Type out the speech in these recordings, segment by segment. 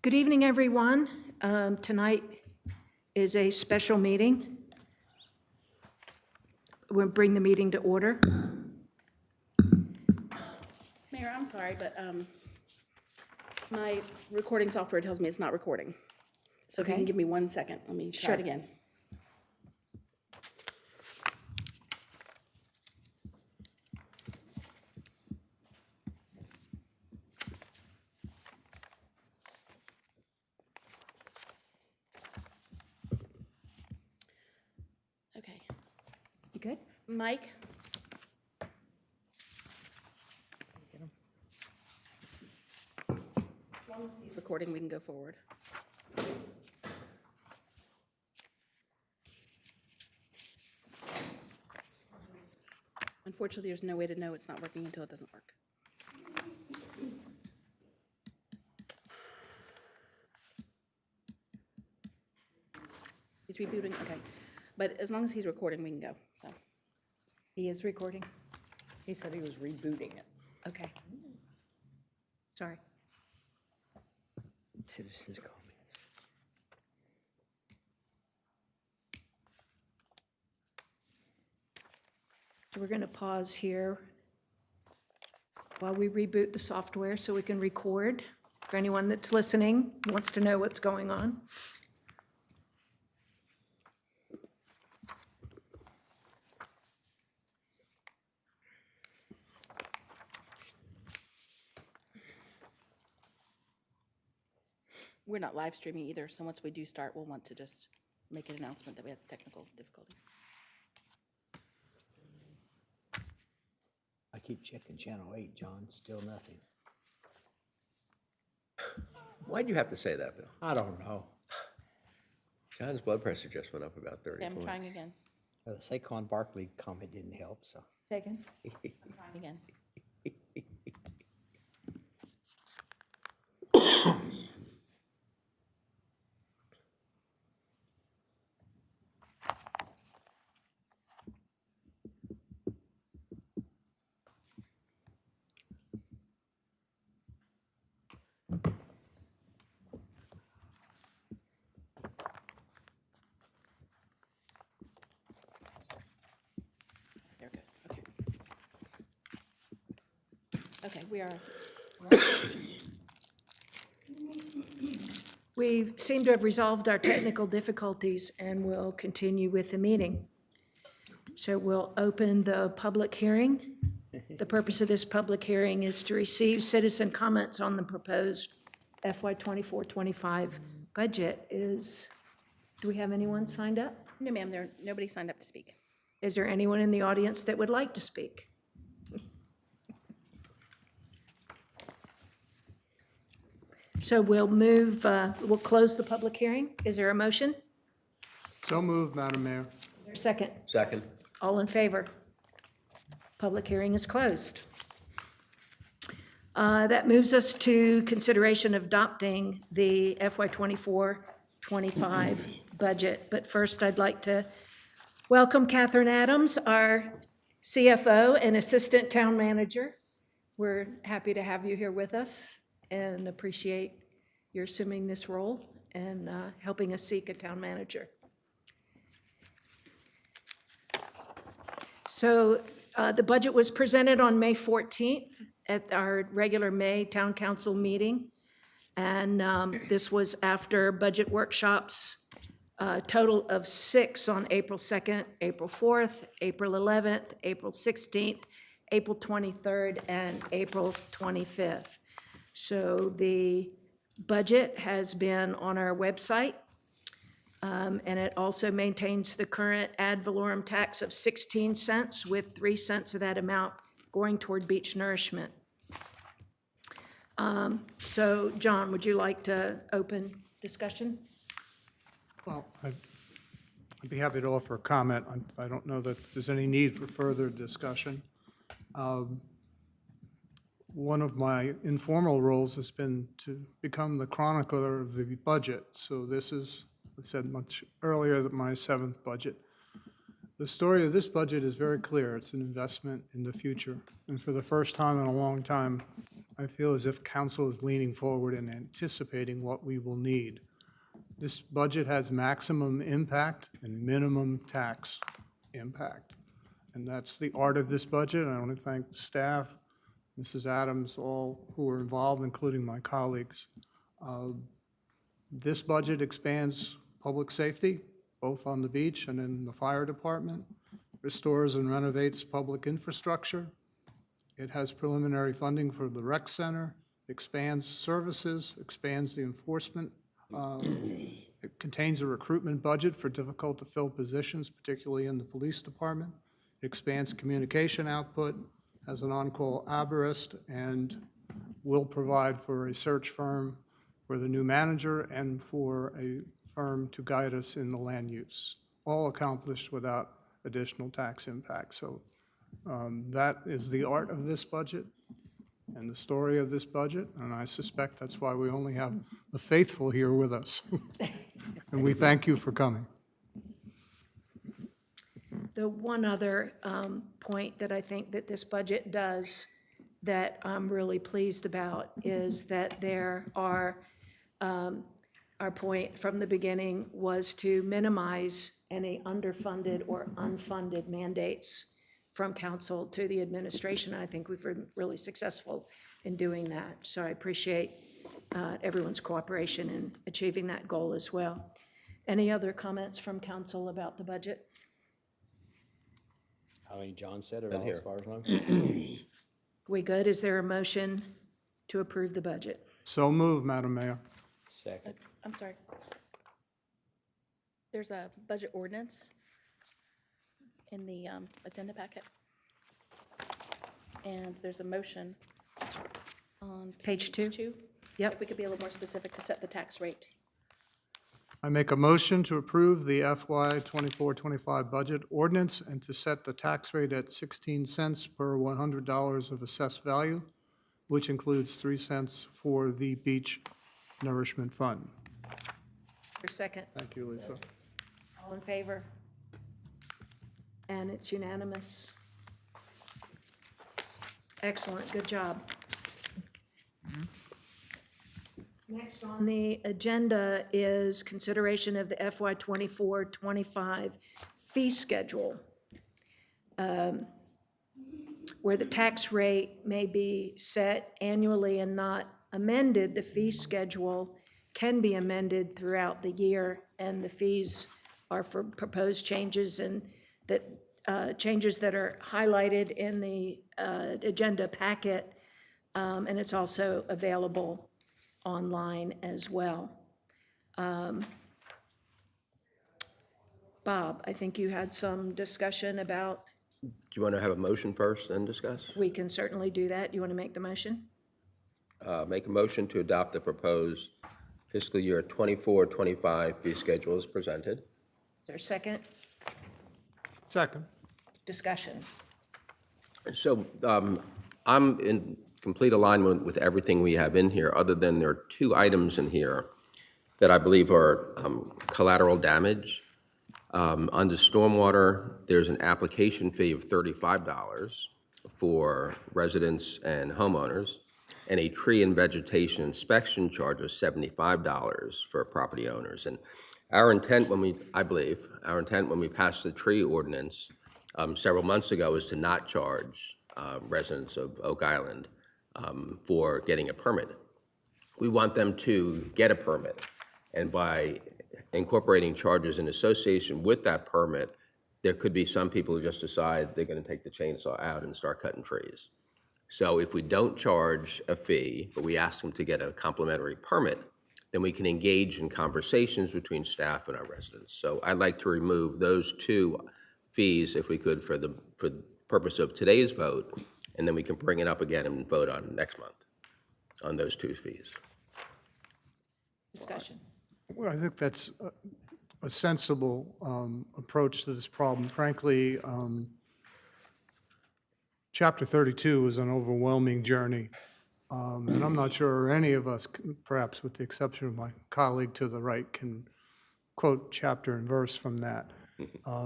Good evening, everyone. Tonight is a special meeting. We'll bring the meeting to order. Mayor, I'm sorry, but my recording software tells me it's not recording. So if you Okay. can give me 1 second, let me try Sure. it again. Okay, You good? Mike? As long as he's recording, we can go forward. Unfortunately, there's no way to know it's not working until it doesn't work. He's rebooting, okay. But as long as he's recording, we can go, so, He is recording? He said he was rebooting it. Okay. Sorry. Citizens' comments. So we're going to pause here while we reboot the software so we can record. For anyone that's listening, wants to know what's going on. we're not live streaming either, so once we do start, we'll want to just make an announcement that we had technical difficulties. I keep checking channel 8, John, still nothing. Why'd you have to say that, Bill? I don't know. John's blood pressure just went up about 30 Okay, I'm points. trying again, The Saquon Barkley comment didn't help, so. Second. I'm trying again. There it goes, okay. Okay, we are, We seem to have resolved our technical difficulties and will continue with the meeting. So we'll open the public hearing. The purpose of this public hearing is to receive citizen comments on the proposed FY 24-25 budget. Do we have anyone signed up? no ma'am, nobody signed up to speak. Is there anyone in the audience that would like to speak? So we'll close the public hearing. Is there a motion? So moved, Madam Mayor. Is there a second? Second. All in favor? Public hearing is closed. That moves us to consideration of adopting the FY 24-25 budget. But first, I'd like to welcome Catherine Adams, our CFO and Assistant Town Manager. We're happy to have you here with us and appreciate your assuming this role and helping us seek a town manager. So the budget was presented on May 14th at our regular May Town Council meeting. And this was after budget workshops, a total of 6 on April 2nd, April 4th, April 11th, April 16th, April 23rd, and April 25th. So the budget has been on our website. And it also maintains the current ad valorem tax of 16 cents, with 3 cents of that amount going toward beach nourishment. So, John, would you like to open discussion? Well, I'd be happy to offer a comment. I don't know that there's any need for further discussion. One of my informal roles has been to become the chronicler of the budget. So this is, I said much earlier, that my 7th budget. The story of this budget is very clear. It's an investment in the future. And for the first time in a long time, I feel as if council is leaning forward and anticipating what we will need. This budget has maximum impact and minimum tax impact. And that's the art of this budget. I want to thank staff, Mrs. Adams, all who are involved, including my colleagues. This budget expands public safety, both on the beach and in the fire department, restores and renovates public infrastructure. It has preliminary funding for the rec center, expands services, expands the enforcement. It contains a recruitment budget for difficult-to-fill positions, particularly in the police department. It expands communication output, has an on-call arborist, and will provide for a search firm for the new manager and for a firm to guide us in the land use, all accomplished without additional tax impact. So that is the art of this budget and the story of this budget, and I suspect that's why we only have the faithful here with us. And we thank you for coming. The one other point that I think that this budget does that I'm really pleased about is that there are, our point from the beginning was to minimize any underfunded or unfunded mandates from council to the administration. I think we've been really successful in doing that. So I appreciate everyone's cooperation in achieving that goal as well. Any other comments from council about the budget? I mean, John said it Been all here. as far as I'm concerned. We good? Is there a motion to approve the budget? So moved, Madam Mayor. Second. I'm sorry. There's a budget ordinance in the agenda packet. And there's a motion on Page two? 2. Yep. If we could be a little more specific to set the tax rate. I make a motion to approve the FY 24-25 budget ordinance and to set the tax rate at 16 cents per $100 of assessed value, which includes 3 cents for the Beach Nourishment Fund. For second, Thank you, Lisa. all in favor? And it's unanimous. Excellent, good job. Next on the agenda is consideration of the FY 24-25 fee schedule, where the tax rate may be set annually and not amended. The fee schedule can be amended throughout the year, and the fees are for proposed changes and that changes that are highlighted in the agenda packet, and it's also available online as well. Bob, I think you had some discussion about, Do you want to have a motion first and discuss? we can certainly do that. You want to make the motion? Make a motion to adopt the proposed fiscal year 24-25 fee schedule as presented. Is there a second? Second. Discussion. So I'm in complete alignment with everything we have in here, other than there are 2 items in here that I believe are collateral damage. Under stormwater, there's an application fee of $35 for residents and homeowners, and a tree and vegetation inspection charge of $75 for property owners. And our intent I believe, our intent when we passed the tree ordinance several months ago is to not charge residents of Oak Island for getting a permit. We want them to get a permit, and by incorporating charges in association with that permit, there could be some people who just decide they're going to take the chainsaw out and start cutting trees. So if we don't charge a fee, but we ask them to get a complimentary permit, then we can engage in conversations between staff and our residents. So I'd like to remove those 2 fees, if we could, for the purpose of today's vote, and then we can bring it up again and vote on next month on those 2 fees. Discussion. Well, I think that's a sensible approach to this problem. Frankly, Chapter 32 is an overwhelming journey, and I'm not sure any of us, perhaps with the exception of my colleague to the right, can quote chapter and verse from that.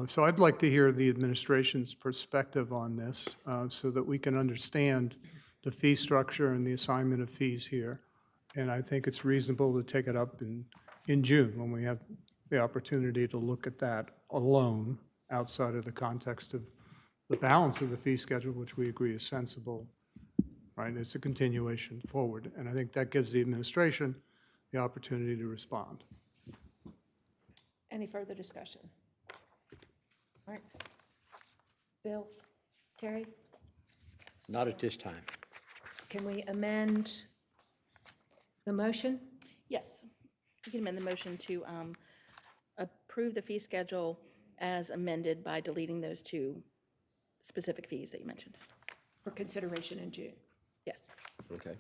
So I'd like to hear the administration's perspective on this so that we can understand the fee structure and the assignment of fees here. And I think it's reasonable to take it up in June when we have the opportunity to look at that alone outside of the context of the balance of the fee schedule, which we agree is sensible, right? It's a continuation forward. And I think that gives the administration the opportunity to respond. Any further discussion? All right. Bill, Terry, Not at this time. can we amend the motion? Yes, you can amend the motion to approve the fee schedule as amended by deleting those two specific fees that you mentioned. For consideration in June. Yes. Okay.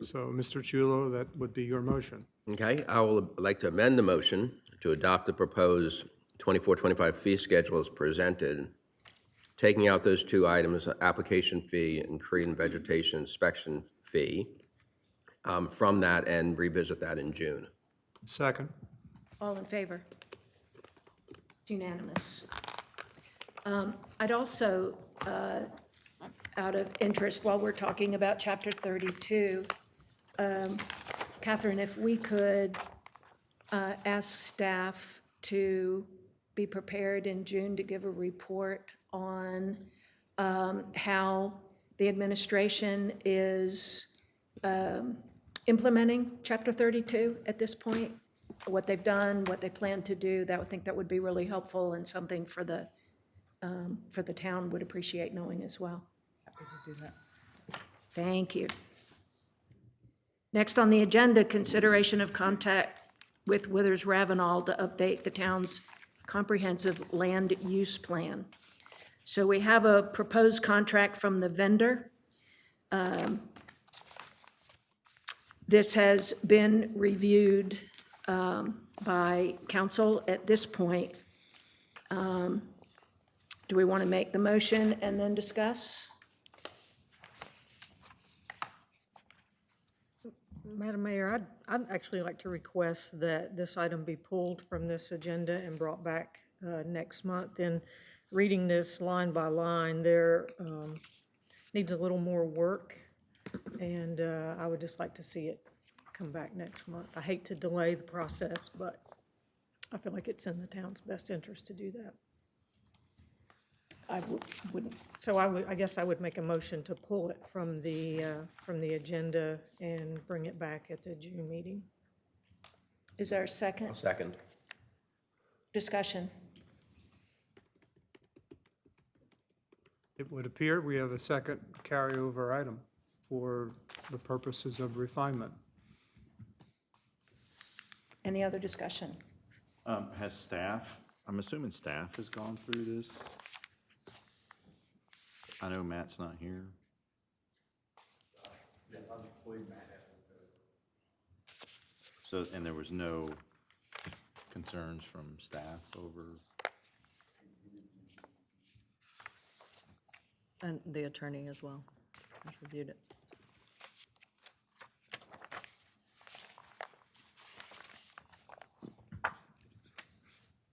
So, Mr. Chulo, that would be your motion. Okay, I would like to amend the motion to adopt the proposed 24-25 fee schedule as presented, taking out those two items, application fee and tree and vegetation inspection fee, from that and revisit that in June. Second. All in favor? It's unanimous. I'd also, out of interest, while we're talking about Chapter 32, Catherine, if we could ask staff to be prepared in June to give a report on how the administration is implementing Chapter 32 at this point, what they've done, what they plan to do. I think that would be really helpful and something for the town would appreciate knowing as well. Happy to do that. Thank you. Next on the agenda, consideration of contact with WithersRavenel to update the town's comprehensive land use plan. So we have a proposed contract from the vendor. This has been reviewed by council at this point. Do we want to make the motion and then discuss? Madam Mayor, I'd actually like to request that this item be pulled from this agenda and brought back next month. And reading this line by line, there needs a little more work, and I would just like to see it come back next month. I hate to delay the process, but I feel like it's in the town's best interest to do that. I wouldn't. So I guess I would make a motion to pull it from the agenda and bring it back at the June meeting. Is there a second? Second. Discussion. It would appear we have a second carryover item for the purposes of refinement. Any other discussion? Has staff, I'm assuming staff has gone through this? I know Matt's not here. So, and there was no concerns from staff over, And the attorney as well, has reviewed it.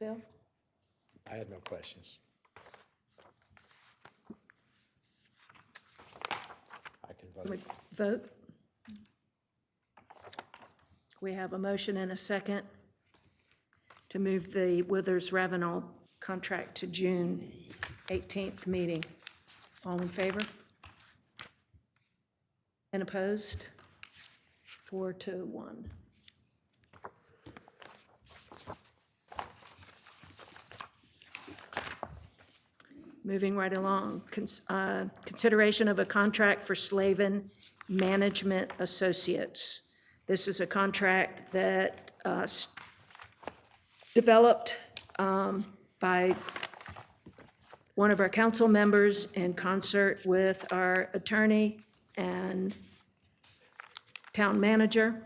Bill? I have no questions. I can vote. We vote? We have a motion and a second to move the WithersRavenel contract to June 18th meeting. All in favor? And opposed? 4-1. Moving right along, consideration of a contract for Slavin Management Associates. This is a contract that developed by one of our council members in concert with our attorney and town manager,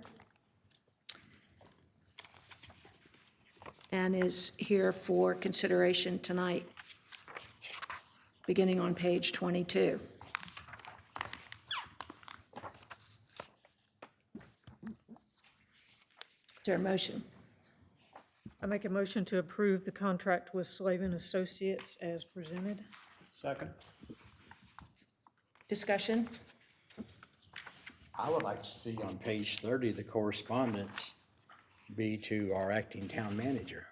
and is here for consideration tonight, beginning on page 22. Is there a motion? I make a motion to approve the contract with Slavin Associates as presented. Second. Discussion? I would like to see on page 30, the correspondence be to our acting town manager.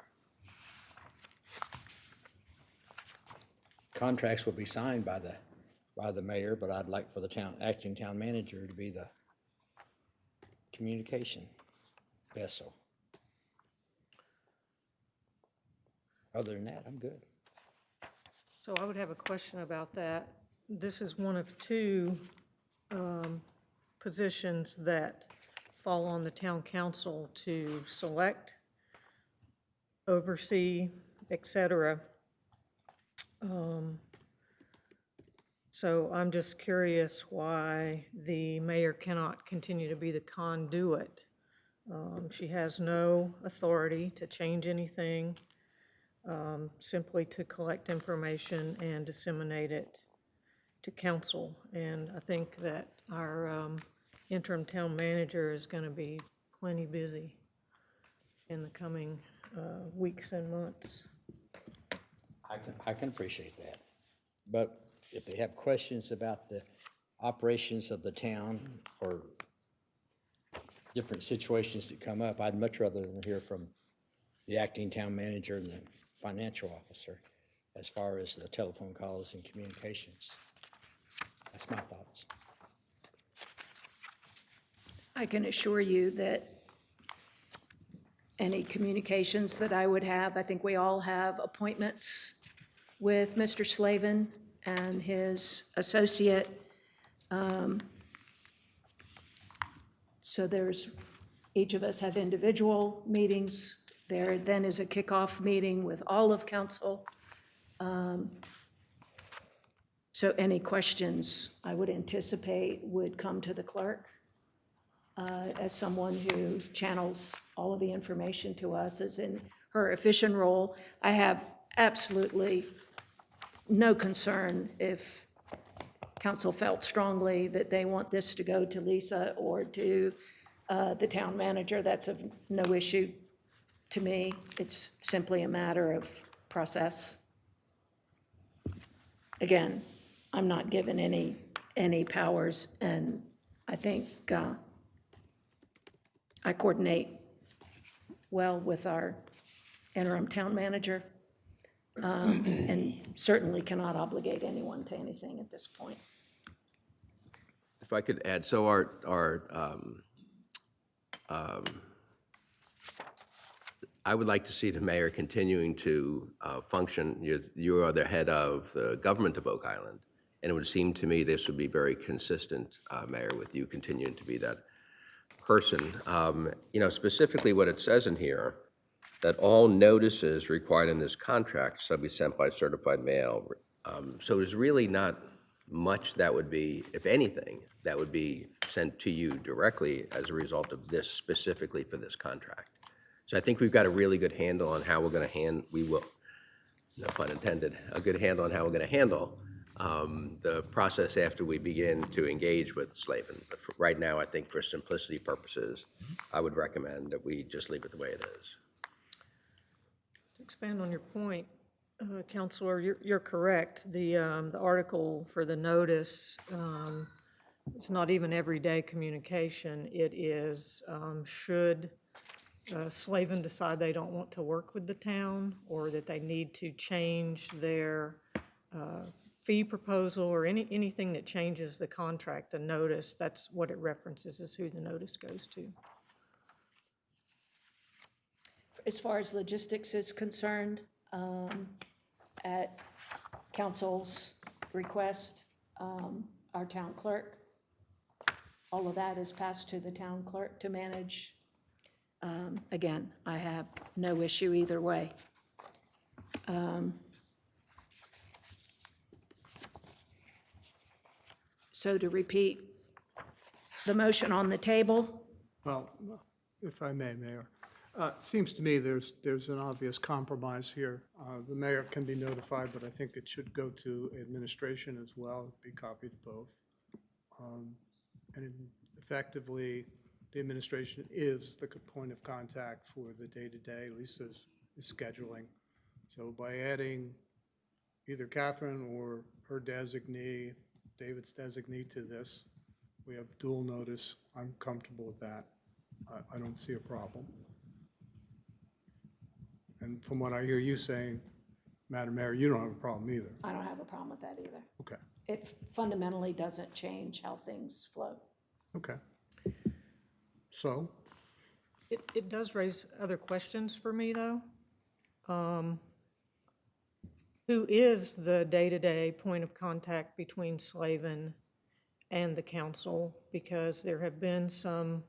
Contracts will be signed by the mayor, but I'd like for the acting town manager to be the communication vessel. Other than that, I'm good. So I would have a question about that. This is one of two positions that fall on the town council to select, oversee, et cetera. So I'm just curious why the mayor cannot continue to be the conduit. She has no authority to change anything, simply to collect information and disseminate it to council. And I think that our interim town manager is going to be plenty busy in the coming weeks and months. I can appreciate that. But if they have questions about the operations of the town or different situations that come up, I'd much rather than hear from the acting town manager and the financial officer as far as the telephone calls and communications. That's my thoughts. I can assure you that any communications that I would have, I think we all have appointments with Mr. Slavin and his associate. So each of us have individual meetings. There then is a kickoff meeting with all of council. So any questions I would anticipate would come to the clerk as someone who channels all of the information to us as in her efficient role. I have absolutely no concern if council felt strongly that they want this to go to Lisa or to the town manager. That's of no issue to me. It's simply a matter of process. Again, I'm not given any powers, and I think I coordinate well with our interim town manager, and certainly cannot obligate anyone to anything at this point. If I could add, so I would like to see the mayor continuing to function. You are the head of the government of Oak Island, and it would seem to me this would be very consistent, Mayor, with you continuing to be that person. Specifically what it says in here, that all notices required in this contract shall be sent by certified mail. So there's really not much that would be, if anything, that would be sent to you directly as a result of this, specifically for this contract. So I think we've got a really good handle on how we're going to no pun intended, a good handle on how we're going to handle the process after we begin to engage with Slavin. But right now, I think for simplicity purposes, I would recommend that we just leave it the way it is. To expand on your point, Counselor, you're correct. The article for the notice, it's not even everyday communication. It is, should Slavin decide they don't want to work with the town, or that they need to change their fee proposal, or anything that changes the contract, the notice, that's what it references, is who the notice goes to. As far as logistics is concerned, at council's request, our town clerk, all of that is passed to the town clerk to manage. Again, I have no issue either way. So to repeat the motion on the table, Well, if I may, Mayor, it seems to me there's an obvious compromise here. The mayor can be notified, but I think it should go to administration as well, be copied both. And effectively, the administration is the point of contact for the day-to-day, Lisa's scheduling. So by adding either Catherine or her designee David's designee to this. We have dual notice. I'm comfortable with that. I don't see a problem. And from what I hear you saying, Madam Mayor, you don't have a problem either. I don't have a problem with that either. Okay, It fundamentally doesn't change how things flow. okay. So, It does raise other questions for me, though. Who is the day-to-day point of contact between Slavin and the council? Because there have been some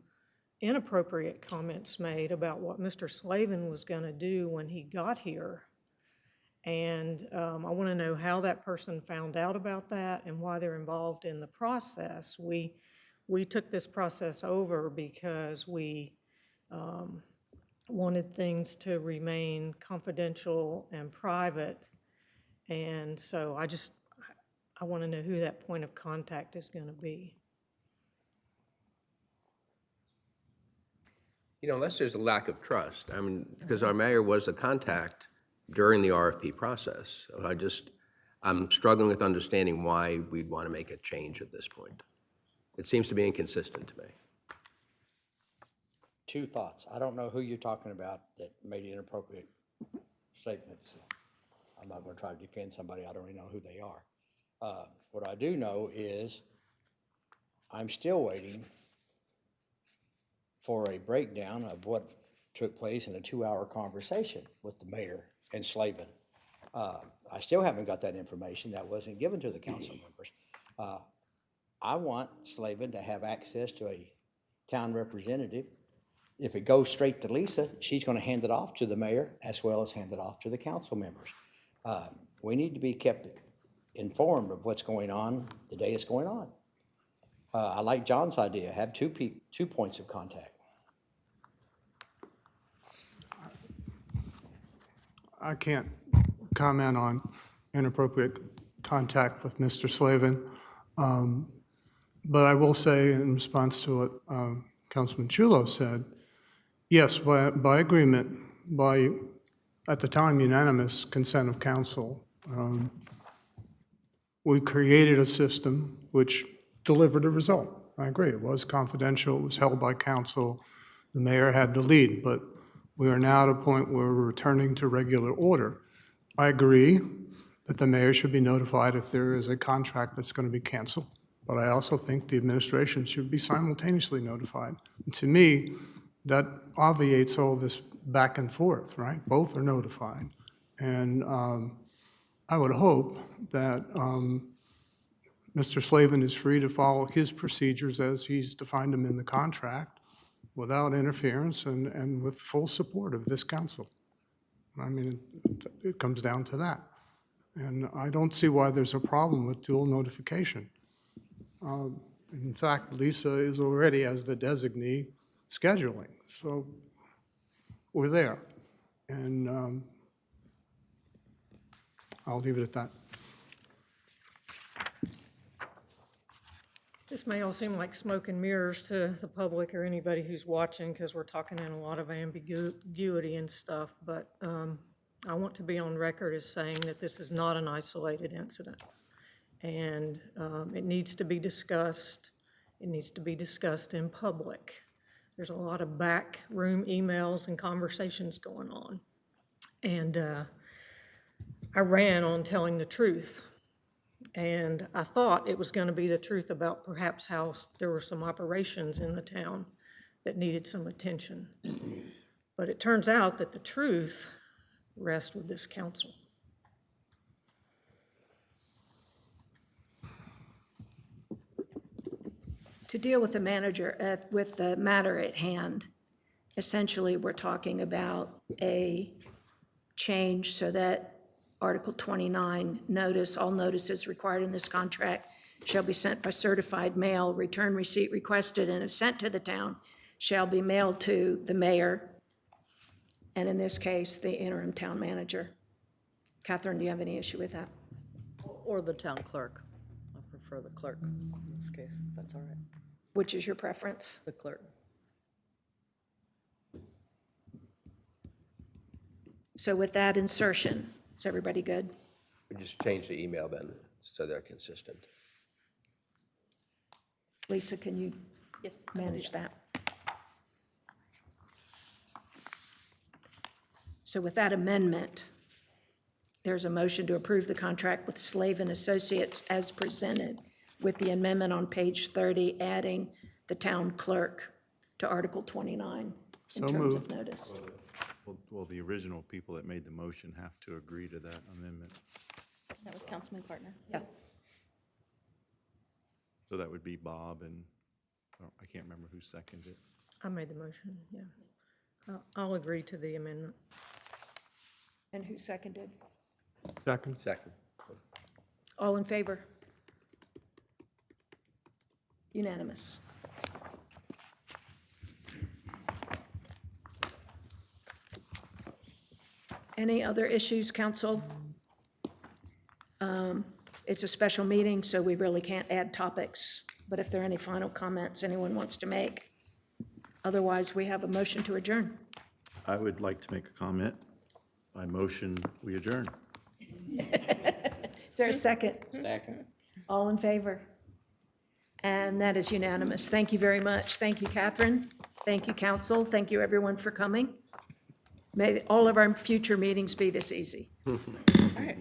inappropriate comments made about what Mr. Slavin was going to do when he got here. And I want to know how that person found out about that and why they're involved in the process. We took this process over because we wanted things to remain confidential and private. And so I want to know who that point of contact is going to be. You know, unless there's a lack of trust, I mean, because our mayor was a contact during the RFP process. I'm struggling with understanding why we'd want to make a change at this point. It seems to be inconsistent to me. Two thoughts. I don't know who you're talking about that made inappropriate statements. I'm not going to try to defend somebody. I don't even know who they are. What I do know is I'm still waiting for a breakdown of what took place in a 2-hour conversation with the mayor and Slavin. I still haven't got that information. That wasn't given to the council members. I want Slavin to have access to a town representative. If it goes straight to Lisa, she's going to hand it off to the mayor as well as hand it off to the council members. We need to be kept informed of what's going on the day it's going on. I like John's idea, have two points of contact. I can't comment on inappropriate contact with Mr. Slavin, but I will say in response to what Councilman Chulo said, yes, by agreement, by, at the time, unanimous consent of council, we created a system which delivered a result. I agree, it was confidential, it was held by council, the mayor had the lead, but we are now at a point where we're returning to regular order. I agree that the mayor should be notified if there is a contract that's going to be canceled, but I also think the administration should be simultaneously notified. And to me, that obviates all this back and forth, right? Both are notified. And I would hope that Mr. Slavin is free to follow his procedures as he's defined them in the contract without interference and with full support of this council. I mean, it comes down to that. And I don't see why there's a problem with dual notification. In fact, Lisa is already, as the designee, scheduling. So we're there. And I'll leave it at that. This may all seem like smoke and mirrors to the public or anybody who's watching because we're talking in a lot of ambiguity and stuff, but I want to be on record as saying that this is not an isolated incident. And it needs to be discussed. It needs to be discussed in public. There's a lot of backroom emails and conversations going on. And I ran on telling the truth. And I thought it was going to be the truth about perhaps how there were some operations in the town that needed some attention. But it turns out that the truth rests with this council. To deal with the with the matter at hand, essentially, we're talking about a change so that Article 29 notice, all notices required in this contract shall be sent by certified mail, return receipt requested and if sent to the town shall be mailed to the mayor, and in this case, the interim town manager. Catherine, do you have any issue with that? Or the town clerk. I prefer the clerk in this case, if that's all right. Which is your preference? The clerk. So with that insertion, is everybody good? We just change the email then, so they're consistent. Lisa, can you Yes. I will do manage that? So with that amendment, there's a motion to approve the contract with Slavin Associates as presented, with the amendment on page 30, adding the town clerk to Article 29 So in terms of moved. notice. Well, the original people that made the motion have to agree to that amendment. That was Councilman Cartner. Yeah. So that would be Bob and, oh, I can't remember who seconded it. I made the motion, yeah. I'll agree to the amendment. And who seconded? Second. Second. All in favor? Unanimous. Any other issues, council? It's a special meeting, so we really can't add topics, but if there are any final comments anyone wants to make, otherwise, we have a motion to adjourn. I would like to make a comment. By motion, we adjourn. Is there a second? Second. All in favor? And that is unanimous. Thank you very much. Thank you, Catherine. Thank you, council. Thank you, everyone, for coming. May all of our future meetings be this easy. All right.